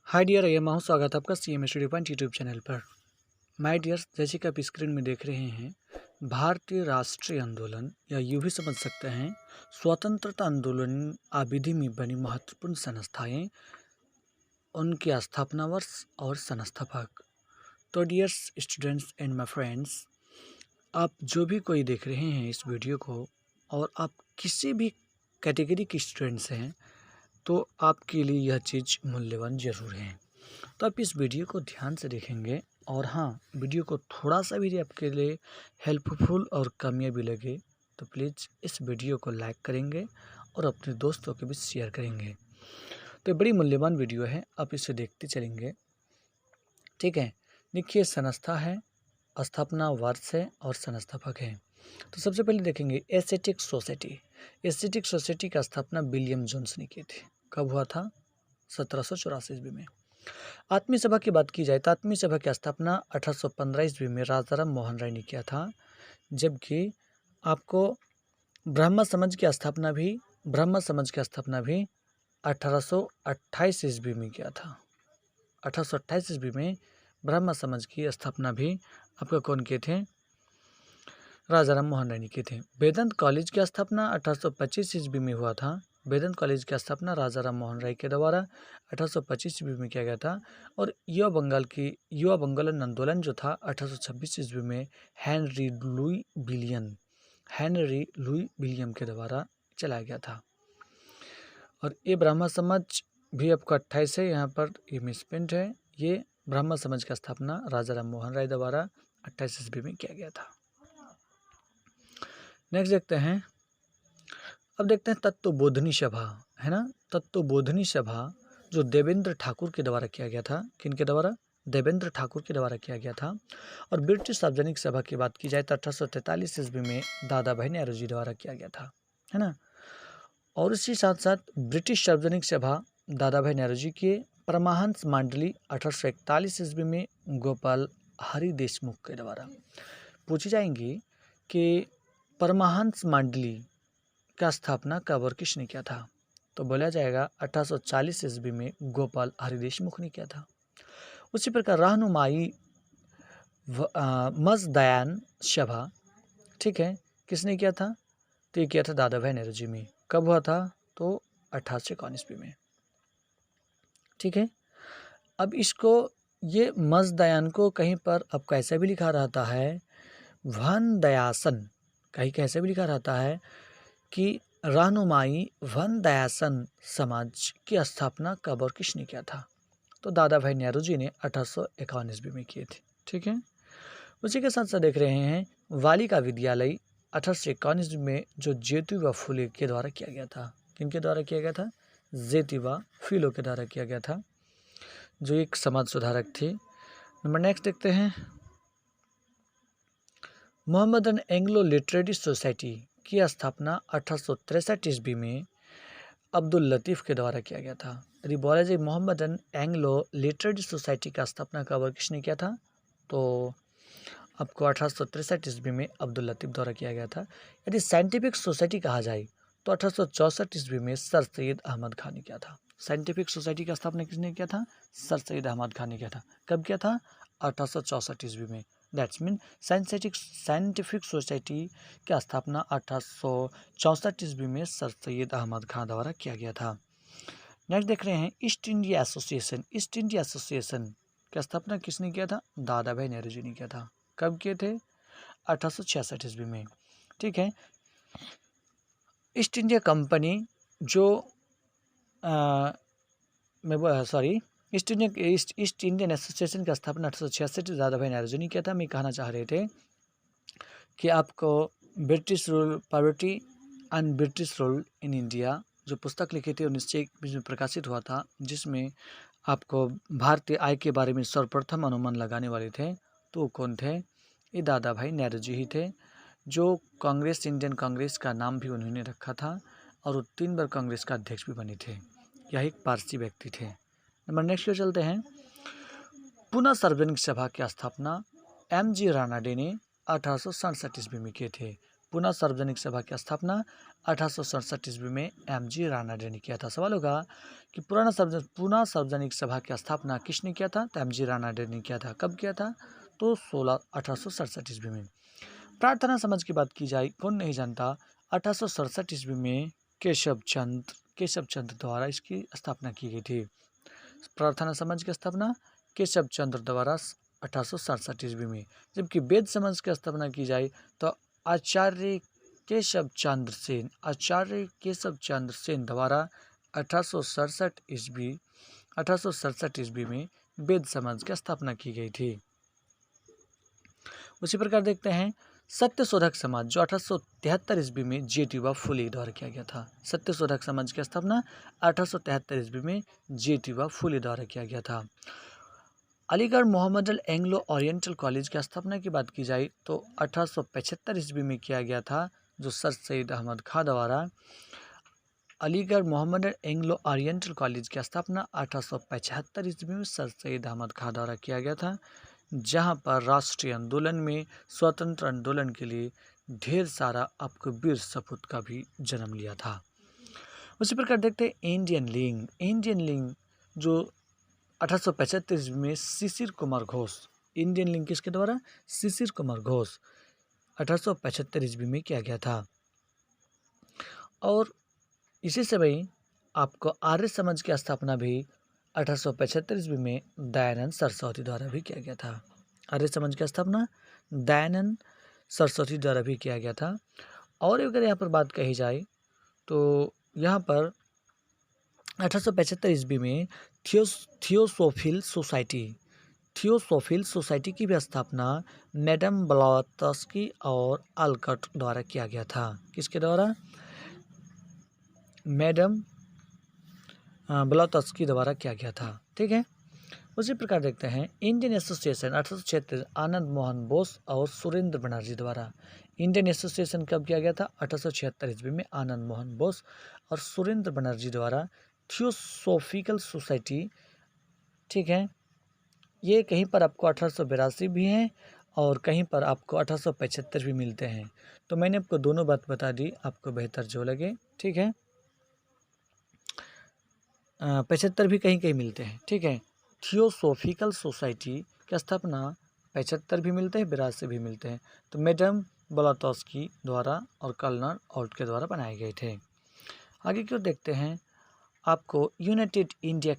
Hi dear, ये माहू स्वागत है आपका CM studio point YouTube channel पर। माय डियर्स, जैसे कि आप स्क्रीन में देख रहे हैं, भारतीय राष्ट्रीय आंदोलन या यूँ भी समझ सकते हैं स्वतंत्रता आंदोलन आविधि में बनी महत्वपूर्ण संस्थाएं, उनके स्थापना वर्ष और संस्थापक। तो dears students and my friends, आप जो भी कोई देख रहे हैं इस वीडियो को और आप किसी भी कैटेगरी के स्टूडेंट्स हैं, तो आपके लिए यह चीज़ मूल्यवान ज़रूर है। तो आप इस वीडियो को ध्यान से देखेंगे और हाँ, वीडियो को थोड़ा सा भी आपके लिए हेल्पफुल और कामयाबी लगे तो प्लीज़ इस वीडियो को लाइक करेंगे और अपने दोस्तों के बीच शेयर करेंगे। तो ये बड़ी मूल्यवान वीडियो है, आप इसे देखते चलेंगे। ठीक है, देखिए संस्था है, स्थापना वर्ष है और संस्थापक है। तो सबसे पहले देखेंगे एस्थेटिक सोसाइटी। एस्थेटिक सोसाइटी का स्थापना विलियम जोन्स ने की थी। कब हुआ था? 1784 ईस्वी में। आत्मीय सभा की बात की जाए तो आत्मीय सभा की स्थापना 1815 ईस्वी में राजाराम मोहन राय ने किया था, जबकि आपको ब्रह्म समाज की स्थापना भी 1828 ईस्वी में किया था। 1828 ईस्वी में ब्रह्म समाज की स्थापना भी आपका कौन किए थे? राजाराम मोहन राय ने किए थे। वेदांत कॉलेज की स्थापना 1825 ईस्वी में हुआ था। वेदांत कॉलेज की स्थापना राजाराम मोहन राय के द्वारा 1825 ईस्वी में किया गया था। और युवा बंगाल आंदोलन जो था 1826 ईस्वी में हेनरी लुई विलियम के द्वारा चलाया गया था। और ये ब्राह्मण समाज भी आपका 28 है, यहाँ पर ये मिसप्रिंट है। ये ब्राह्मण समाज का स्थापना राजाराम मोहन राय द्वारा 28 ईस्वी में किया गया था। नेक्स्ट देखते हैं, अब देखते हैं तत्वबोधिनी सभा, है ना। तत्वबोधिनी सभा जो देवेंद्र ठाकुर के द्वारा किया गया था। किनके द्वारा? देवेंद्र ठाकुर के द्वारा किया गया था। और ब्रिटिश सार्वजनिक सभा की बात की जाए तो 1843 ईस्वी में दादा भाई नेहरू जी द्वारा किया गया था, है ना। और इसी साथ साथ ब्रिटिश सार्वजनिक सभा दादा भाई नेहरू जी के परमहंस मंडली 1841 ईस्वी में गोपाल हरि देशमुख के द्वारा। पूछी जाएंगी कि परमहंस मंडली का स्थापना कब और किसने किया था? तो बोला जाएगा 1840 ईस्वी में गोपाल हरि देशमुख ने किया था। उसी प्रकार रहनुमाई मजदयान सभा, ठीक है, किसने किया था? तो ये किया था दादा भाई नेहरू जी में। कब हुआ था? तो 1851 ईस्वी में। ठीक है, अब इसको ये मजदयान को कहीं पर अब कैसे भी लिखा रहता है वन दयासन, कहीं कैसे भी लिखा रहता है कि रहनुमाई वन दयासन समाज की स्थापना कब और किसने किया था? तो दादा भाई नेहरू जी ने 1851 ईस्वी में किए थे। ठीक है, उसी के साथ साथ देख रहे हैं बालिका विद्यालय 1851 ईस्वी में जो ज्योतिबा फुले के द्वारा किया गया था। किनके द्वारा किया गया था? ज्योतिबा फुले के द्वारा किया गया था, जो एक समाज सुधारक थे। नंबर नेक्स्ट देखते हैं, मोहम्मदन एंग्लो लिटरेरी सोसाइटी की स्थापना 1863 ईस्वी में अब्दुल लतीफ़ के द्वारा किया गया था। यदि बोला जाए मोहम्मदन एंग्लो लिटरेरी सोसाइटी का स्थापना कब और किसने किया था? तो आपको 1863 ईस्वी में अब्दुल लतीफ़ द्वारा किया गया था। यदि साइंटिफिक सोसाइटी कहा जाए तो 1864 ईस्वी में सर सैयद अहमद खान ने किया था। साइंटिफिक सोसाइटी का स्थापना किसने किया था? सर सैयद अहमद खान ने किया था। कब किया था? 1864 ईस्वी में। दैट्स मीन साइंटिफिक सोसाइटी की स्थापना 1864 ईस्वी में सर सैयद अहमद खान द्वारा किया गया था। नेक्स्ट देख रहे हैं east India association. East India association की स्थापना किसने किया था? दादा भाई नेहरू जी ने किया था। कब किए थे? 1866 ईस्वी में। ठीक है, ईस्ट इंडिया कंपनी जो ईस्ट इंडियन एसोसिएशन की स्थापना 1866 दादा भाई नेहरू जी ने किया था। मैं कहना चाह रहे थे कि आपको British rule poverty and British rule in India जो पुस्तक लिखी थी 1921 में प्रकाशित हुआ था, जिसमें आपको भारतीय आय के बारे में सर्वप्रथम अनुमान लगाने वाले थे। तो वो कौन थे? ये दादा भाई नेहरू जी ही थे, जो कांग्रेस, इंडियन कांग्रेस का नाम भी उन्होंने रखा था और वो 3 बार कांग्रेस का अध्यक्ष भी बने थे। यह एक पारसी व्यक्ति थे। नंबर नेक्स्ट पे चलते हैं, पुनः सार्वजनिक सभा की स्थापना MG रानाडे ने 1867 ईस्वी में किए थे। पुनः सार्वजनिक सभा की स्थापना 1867 ईस्वी में एम.जी. रानाडे ने किया था। सवाल होगा कि पुनः सार्वजनिक सभा की स्थापना किसने किया था? तो एम.जी. रानाडे ने किया था। कब किया था? तो 1867 ईस्वी में। प्रार्थना समाज की बात की जाए, कौन नहीं जानता, 1867 ईस्वी में केशव चंद्र द्वारा इसकी स्थापना की गई थी। प्रार्थना समाज की स्थापना केशव चंद्र द्वारा 1867 ईस्वी में। जबकि वेद समाज की स्थापना की जाए तो आचार्य केशव चंद्र सेन द्वारा 1867 ईस्वी में वेद समाज की स्थापना की गई थी। उसी प्रकार देखते हैं सत्यशोधक समाज, जो 1873 ईस्वी में ज्योतिबा फुले द्वारा किया गया था। सत्यशोधक समाज की स्थापना 1873 ईस्वी में ज्योतिबा फुले द्वारा किया गया था। Aligarh Mohammedan Anglo oriental college की स्थापना की बात की जाए तो 1875 ईस्वी में किया गया था, जो सर सैयद अहमद खां द्वारा। Aligarh Mohammedan Anglo oriental college की स्थापना 1875 ईस्वी में सर सैयद अहमद खां द्वारा किया गया था, जहां पर राष्ट्रीय आंदोलन में, स्वतंत्र आंदोलन के लिए ढेर सारा आपको वीर सपूत का भी जन्म लिया था। उसी प्रकार देखते हैं इंडियन लिंग जो 1875 में शिशिर कुमार घोष, इंडियन लिंग किसके द्वारा? शिशिर कुमार घोष 1875 ईस्वी में किया गया था। और इसी से भाई आपको आर्य समाज की स्थापना भी 1875 ईस्वी में दयानंद सरस्वती द्वारा भी किया गया था। आर्य समाज की स्थापना दयानंद सरस्वती द्वारा भी किया गया था। और अगर यहाँ पर बात कही जाए तो यहाँ पर 1875 ईस्वी में थियोसोफिल सोसाइटी की भी स्थापना मैडम ब्लॉवत्स्की और अल्कट द्वारा किया गया था। किसके द्वारा? मैडम ब्लॉवत्स्की द्वारा किया गया था। ठीक है। उसी प्रकार देखते हैं इंडियन एसोसिएशन 1876 आनंद मोहन बोस और सुरेंद्र बनर्जी द्वारा। इंडियन एसोसिएशन कब किया गया था? 1876 ईस्वी में आनंद मोहन बोस और सुरेंद्र बनर्जी द्वारा। थियोसोफिकल सोसाइटी, ठीक है, ये कहीं पर आपको 1882 भी है और कहीं पर आपको 1875 भी मिलते हैं। तो मैंने आपको दोनों बात बता दी, आपको बेहतर जो लगे। ठीक है, 75 भी कहीं कहीं मिलते हैं। ठीक है, थियोसोफिकल सोसाइटी की स्थापना 75 भी मिलते हैं, 82 भी मिलते हैं। तो मैडम ब्लॉवत्स्की द्वारा और कर्नल ऑल्ट के द्वारा बनाए गए थे। आगे क्यों देखते हैं आपको यूनाइटेड इंडिया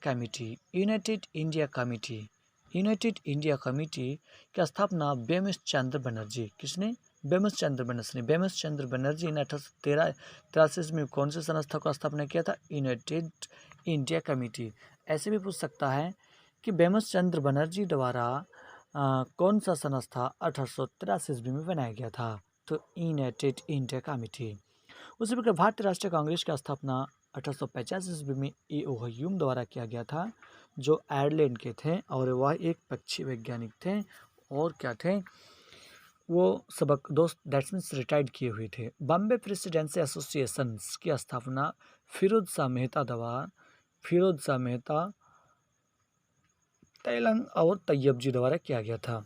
कमेटी की स्थापना बेमस चंद्र बनर्जी, किसने? बेमस चंद्र बनर्जी ने 1883 में कौन से संस्था को स्थापना किया था? United India committee. ऐसे भी पूछ सकता है कि बेमस चंद्र बनर्जी द्वारा कौन सा संस्था 1883 ईस्वी में बनाया गया था? तो यूनाइटेड इंडिया कमेटी। उसी प्रकार भारतीय राष्ट्रीय कांग्रेस की स्थापना 1850 ईस्वी में ए.ओ. ह्यूम द्वारा किया गया था, जो आयरलैंड के थे और वह एक पक्षी वैज्ञानिक थे। और क्या थे वो? सबक दोस्त, दैट्स मीन्स रिटायर्ड किए हुए थे। बॉम्बे प्रेसिडेंसी एसोसिएशन की स्थापना फिरोज शाह मेहता तेलंग और तैयब जी द्वारा किया गया था।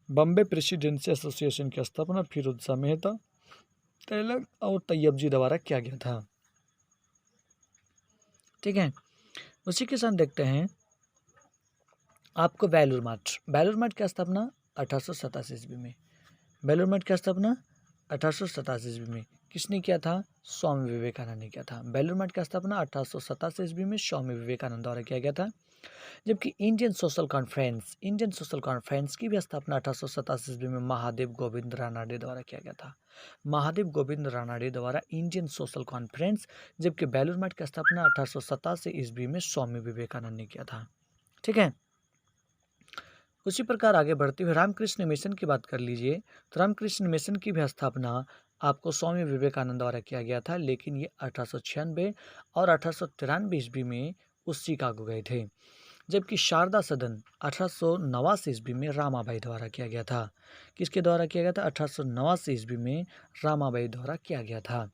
बॉम्बे प्रेसिडेंसी एसोसिएशन की स्थापना फिरोज शाह मेहता तेलंग और तैयब जी द्वारा किया गया था। ठीक है, उसी के साथ देखते हैं आपको बेलूर मठ की स्थापना 1887 ईस्वी में। बेलूर मठ की स्थापना 1887 ईस्वी में किसने किया था? स्वामी विवेकानंद ने किया था। बेलूर मठ की स्थापना 1887 ईस्वी में स्वामी विवेकानंद द्वारा किया गया था। जबकि इंडियन सोशल कॉन्फ्रेंस की भी स्थापना 1887 ईस्वी में महादेव गोविंद रानाडे द्वारा किया गया था। महादेव गोविंद रानाडे द्वारा इंडियन सोशल कॉन्फ्रेंस। जबकि बेलूर मठ की स्थापना 1887 ईस्वी में स्वामी विवेकानंद ने किया था। ठीक है, उसी प्रकार आगे बढ़ते हुए रामकृष्ण मिशन की बात कर लीजिए। तो रामकृष्ण मिशन की भी स्थापना आपको स्वामी विवेकानंद द्वारा किया गया था, लेकिन ये 1896 और 1893 ईस्वी में उस शिकागो गए थे। जबकि शारदा सदन 1889 ईस्वी में रामाबाई द्वारा किया गया था। किसके द्वारा किया गया था? 1889 ईस्वी में रामाबाई द्वारा किया गया था।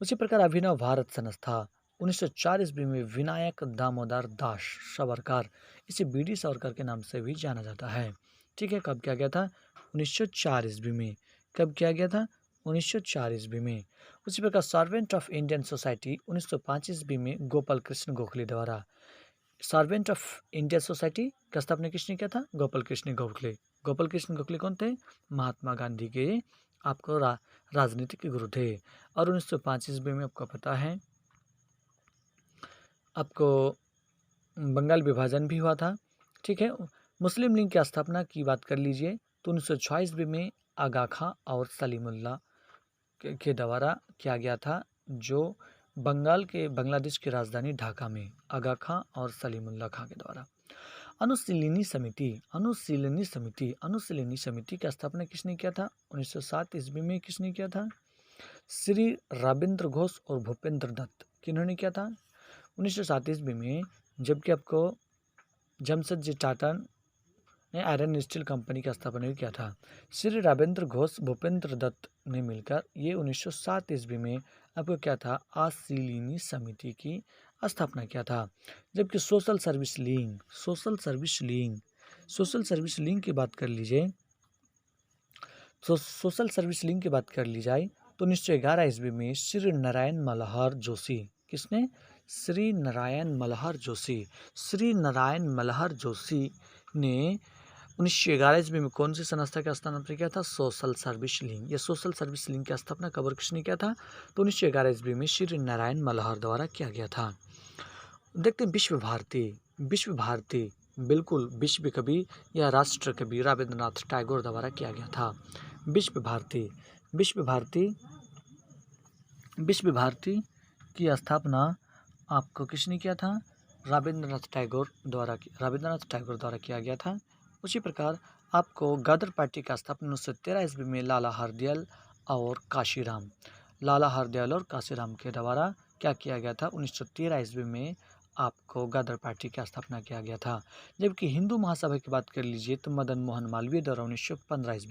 उसी प्रकार अभिनव भारत संस्था 1904 ईस्वी में विनायक दामोदर दास सावरकर, इसे बीडी सावरकर के नाम से भी जाना जाता है। ठीक है, कब किया गया था? 1904 ईस्वी में। कब किया गया था? 1904 ईस्वी में। उसी प्रकार सर्वेंट ऑफ इंडियन सोसाइटी 1905 ईस्वी में गोपाल कृष्ण गोखले द्वारा। सर्वेंट ऑफ इंडियन सोसाइटी का स्थापना किसने किया था? गोपाल कृष्ण गोखले। गोपाल कृष्ण गोखले कौन थे? महात्मा गांधी के आपको राजनीतिक गुरु थे। और 1905 ईस्वी में आपको पता है आपको बंगाल विभाजन भी हुआ था। ठीक है। मुस्लिम लीग की स्थापना की बात कर लीजिए तो 1906 ईस्वी में आगा खां और सलीमुल्लाह के द्वारा किया गया था, जो बांग्लादेश की राजधानी ढाका में आगा खां और सलीमुल्लाह खां के द्वारा। अनुशीलनी समिति की स्थापना किसने किया था? 1907 ईस्वी में किसने किया था? श्री राबिंद्र घोष और भूपेंद्र दत्त। किन्होंने किया था? 1907 ईस्वी में, जबकि आपको जमशेदजी टाटा ने आयरन स्टील कंपनी का स्थापना किया था। श्री राबिंद्र घोष भूपेंद्र दत्त ने मिलकर ये 1907 ईस्वी में आपको क्या था? अनुशीलनी समिति की स्थापना किया था। जबकि सोशल सर्विस लीग की बात कर लीजिए तो सोशल सर्विस लीग की बात कर ली जाए तो 1911 ईस्वी में श्री नारायण मल्हर जोशी। किसने? श्री नारायण मल्हर जोशी ने 1911 ईस्वी में कौन सी संस्था का स्थापना किया था? Social service league. ये सोशल सर्विस लीग की स्थापना कब और किसने किया था? तो 1911 ईस्वी में श्री नारायण मल्हर द्वारा किया गया था। देखते हैं विश्व भारती बिल्कुल विश्व कवि या राष्ट्र कवि रविंद्रनाथ टैगोर द्वारा किया गया था। विश्व भारती की स्थापना आपको किसने किया था? रविंद्रनाथ टैगोर द्वारा किया गया था। उसी प्रकार आपको गदर पार्टी का स्थापना 1913 ईस्वी में लाला हरदयाल और काशीराम के द्वारा क्या किया गया था? 1913 ईस्वी में आपको गदर पार्टी की स्थापना किया गया था। जबकि हिंदू महासभा की बात कर लीजिए तो मदन मोहन मालवीय द्वारा 1915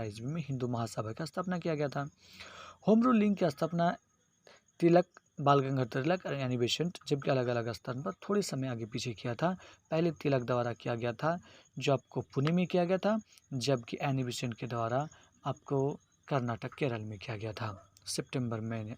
ईस्वी में हिंदू महासभा की स्थापना किया गया था। होम रूल लीग की स्थापना तिलक, बाल गंगाधर तिलक और यानी बेसेंट, जबकि अलग अलग स्थान पर थोड़े समय आगे पीछे किया था। पहले तिलक द्वारा किया गया था जो आपको पुणे में किया गया था, जबकि एनी बेसेंट के द्वारा आपको कर्नाटक केरल में किया गया था सितंबर महीना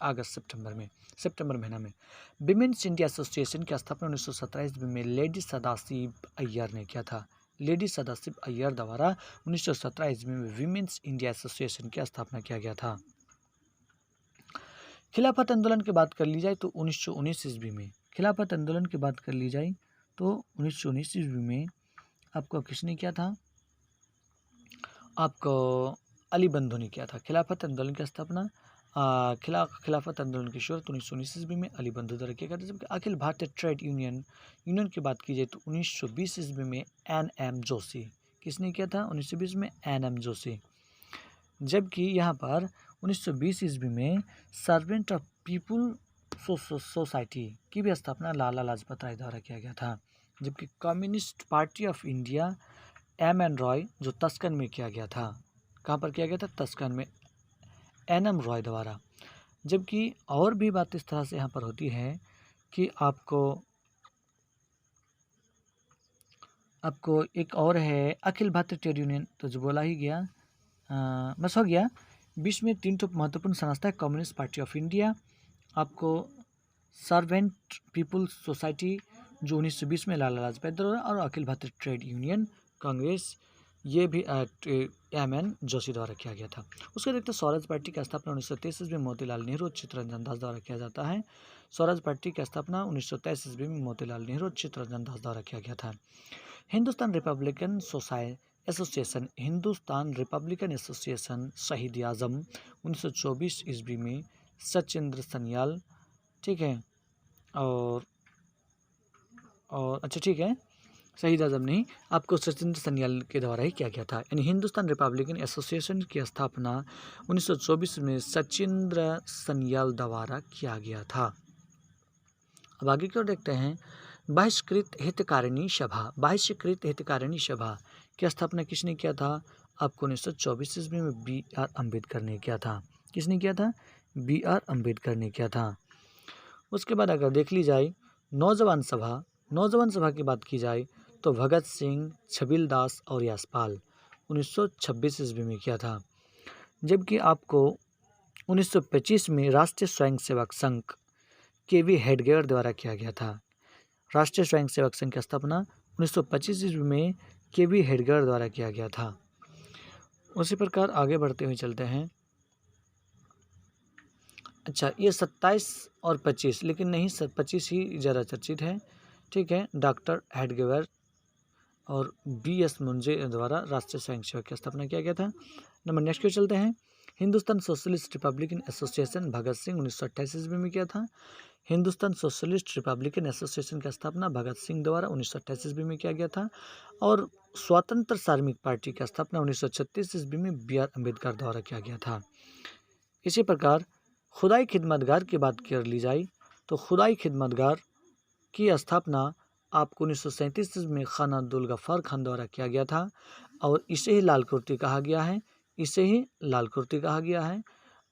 में। विमेंस इंडिया एसोसिएशन की स्थापना 1917 ईस्वी में लेडी सदाशिव अय्यर ने किया था। लेडी सदाशिव अय्यर द्वारा 1917 ईस्वी में विमेंस इंडिया एसोसिएशन की स्थापना किया गया था। खिलाफत आंदोलन की बात कर ली जाए तो 1919 ईस्वी में आपको किसने किया था? आपको अली बंधु ने किया था। खिलाफत आंदोलन की स्थापना खिलाफत आंदोलन की शुरुआत 1919 ईस्वी में अली बंधु द्वारा किया गया था। जबकि अखिल भारतीय ट्रेड यूनियन की बात की जाए तो 1920 ईस्वी में NM जोशी। किसने किया था? 1920 में NM जोशी। जबकि यहाँ पर 1920 ईस्वी में सर्वेंट ऑफ पीपुल सोसाइटी की भी स्थापना लाला लाजपत राय द्वारा किया गया था। जबकि communist party of India MN Roy जो तस्कन में किया गया था। कहाँ पर किया गया था? तस्कन में NM रॉय द्वारा। जबकि और भी बात इस तरह से यहाँ पर होती है कि आपको एक और है अखिल भारतीय ट्रेड यूनियन, तो जो बोला ही गया बस हो गया। विश्व में 3 महत्वपूर्ण संस्था है, कम्युनिस्ट पार्टी ऑफ इंडिया, आपको सर्वेंट पीपुल्स सोसाइटी जो 1920 में लाला लाजपत द्वारा, और अखिल भारतीय ट्रेड यूनियन कांग्रेस, ये भी MN जोशी द्वारा किया गया था। उसके देखते स्वराज पार्टी की स्थापना 1923 ईस्वी में मोतीलाल नेहरू, चित्तरंजन दास द्वारा किया जाता है। स्वराज पार्टी की स्थापना 1923 ईस्वी में मोतीलाल नेहरू, चित्तरंजन दास द्वारा किया गया था। हिंदुस्तान रिपब्लिकन एसोसिएशन शहीद आजम 1924 ईस्वी में सचिंद्र सन्याल, ठीक है, और अच्छा ठीक है, शहीद आजम नहीं, आपको सचिंद्र सन्याल के द्वारा ही किया गया था। यानी हिंदुस्तान रिपब्लिकन एसोसिएशन की स्थापना 1924 में सचिंद्र सन्याल द्वारा किया गया था। अब आगे की ओर देखते हैं। बहिष्कृत हितकारिणी सभा की स्थापना किसने किया था? आपको 1924 ईस्वी में BR अम्बेडकर ने किया था। किसने किया था? BR अम्बेडकर ने किया था। उसके बाद अगर देख ली जाए नौजवान सभा की बात की जाए तो भगत सिंह, छबिल दास और यशपाल 1926 ईस्वी में किया था। जबकि आपको 1925 में राष्ट्रीय स्वयंसेवक संघ केवी हेडगेवर द्वारा किया गया था। राष्ट्रीय स्वयंसेवक संघ की स्थापना 1925 ईस्वी में केवी हेडगेवर द्वारा किया गया था। उसी प्रकार आगे बढ़ते हुए चलते हैं। अच्छा, ये 27 और 25, लेकिन नहीं 25 ही ज़्यादा चर्चित है। ठीक है, डॉक्टर हेडगेवर और BS मुंजे द्वारा राष्ट्रीय स्वयंसेवक की स्थापना किया गया था। नंबर नेक्स्ट पे चलते हैं। Hindustan socialist Republican association Bhagat Singh 1928 ईस्वी में किया था। हिंदुस्तान सोशलिस्ट रिपब्लिकन एसोसिएशन की स्थापना भगत सिंह द्वारा 1928 ईस्वी में किया गया था। और स्वतंत्र श्रमिक पार्टी की स्थापना 1936 ईस्वी में BR अम्बेडकर द्वारा किया गया था। इसी प्रकार खुदाई खिदमतगार की बात कर ली जाए तो खुदाई खिदमतगार की स्थापना आपको 1937 में खान अब्दुल गफ्फार खान द्वारा किया गया था और इसे ही लाल कुर्ती कहा गया है। इसे ही लाल कुर्ती कहा गया है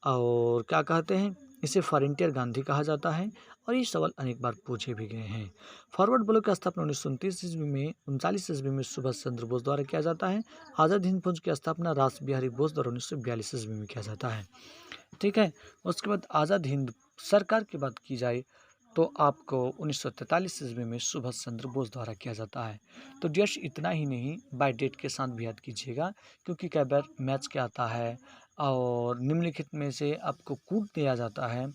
और क्या कहते हैं, इसे फॉरेंटियर गांधी कहा जाता है। और ये सवाल अनेक बार पूछे भी गए हैं। फॉरवर्ड ब्लॉक की स्थापना 1929 ईस्वी में 39 ईस्वी में सुभाष चंद्र बोस द्वारा किया जाता है। आज़ाद हिंद फौज की स्थापना रास बिहारी बोस द्वारा 1942 ईस्वी में किया जाता है। ठीक है, उसके बाद आज़ाद हिंद सरकार की बात की जाए तो आपको 1943 ईस्वी में सुभाष चंद्र बोस द्वारा किया जाता है। तो जस्ट इतना ही नहीं, बाय डेट के साथ भी याद कीजिएगा, क्योंकि कई बार मैच क्या आता है और निम्नलिखित में से आपको कूट दिया जाता है,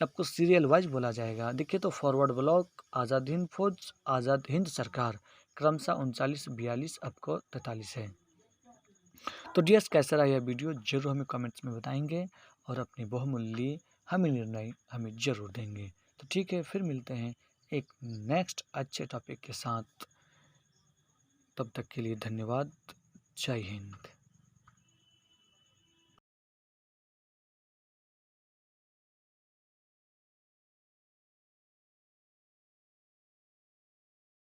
आपको सीरियल वाइज बोला जाएगा। देखिए तो फॉरवर्ड ब्लॉक, आज़ाद हिंद फौज, आज़ाद हिंद सरकार, क्रमशः 39, 42, आपको 43 है। तो डियर्स, कैसा रहा यह वीडियो जरूर हमें कमेंट्स में बताएंगे और अपनी बहुमूल्य हमें निर्णय हमें जरूर देंगे। तो ठीक है, फिर मिलते हैं एक नेक्स्ट अच्छे टॉपिक के साथ। तब तक के लिए धन्यवाद। जय हिंद।